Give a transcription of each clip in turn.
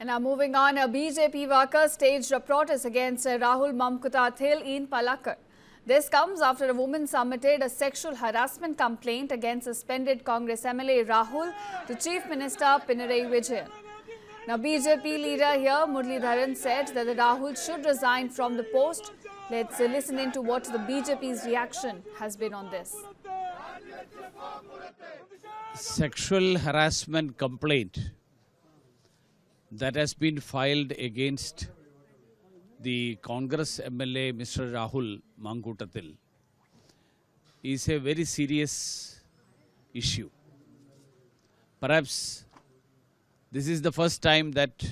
And now moving on, a BJP worker staged a protest against Rahul Mamkutatthil in Palakkad. This comes after a woman submitted a sexual harassment complaint against suspended Congress MLA Rahul to Chief Minister Pinarayi Vijayan. Now BJP leader here, Muralidharan, said that the Rahul should resign from the post. Let's listen into what the BJP's reaction has been on this. Sexual harassment complaint that has been filed against the Congress MLA Mr. Rahul Mamkutatthil is a very serious issue. Perhaps this is the first time that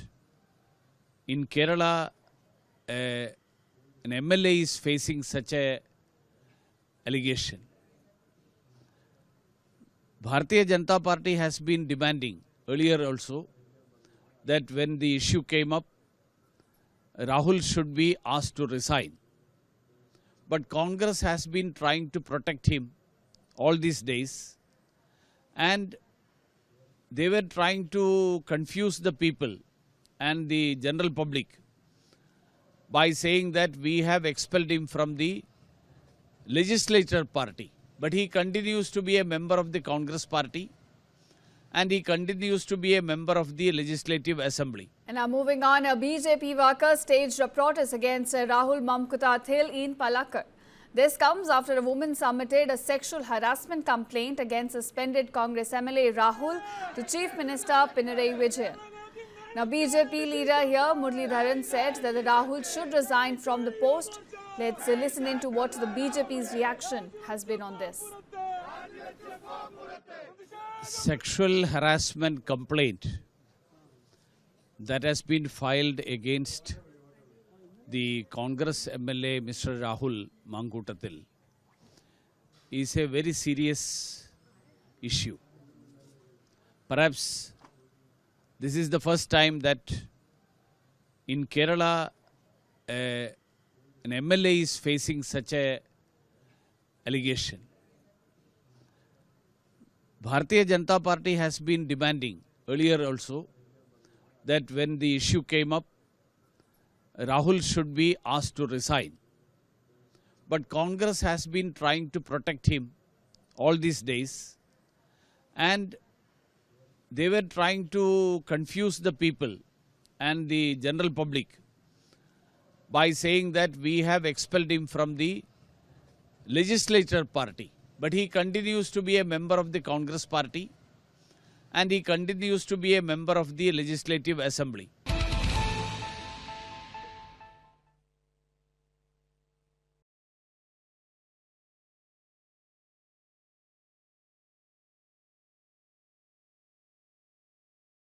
in Kerala an MLA is facing such a allegation. Bharatiya Janata Party has been demanding earlier also that when the issue came up, Rahul should be asked to resign. But Congress has been trying to protect him all these days, and they were trying to confuse the people and the general public by saying that we have expelled him from the legislature party. But he continues to be a member of the Congress party, and he continues to be a member of the Legislative Assembly. And now moving on, a BJP worker staged a protest against Rahul Mamkutatthil in Palakkad. This comes after a woman submitted a sexual harassment complaint against suspended Congress MLA Rahul to Chief Minister Pinarayi Vijayan. Now BJP leader here, Muralidharan, said that the Rahul should resign from the post. Let's listen into what the BJP's reaction has been on this. Sexual harassment complaint that has been filed against the Congress MLA Mr. Rahul Mamkutatthil is a very serious issue. Perhaps this is the first time that in Kerala an MLA is facing such a allegation. Bharatiya Janata Party has been demanding earlier also that when the issue came up, Rahul should be asked to resign. But Congress has been trying to protect him all these days, and they were trying to confuse the people and the general public by saying that we have expelled him from the legislature party. But he continues to be a member of the Congress party, and he continues to be a member of the Legislative Assembly.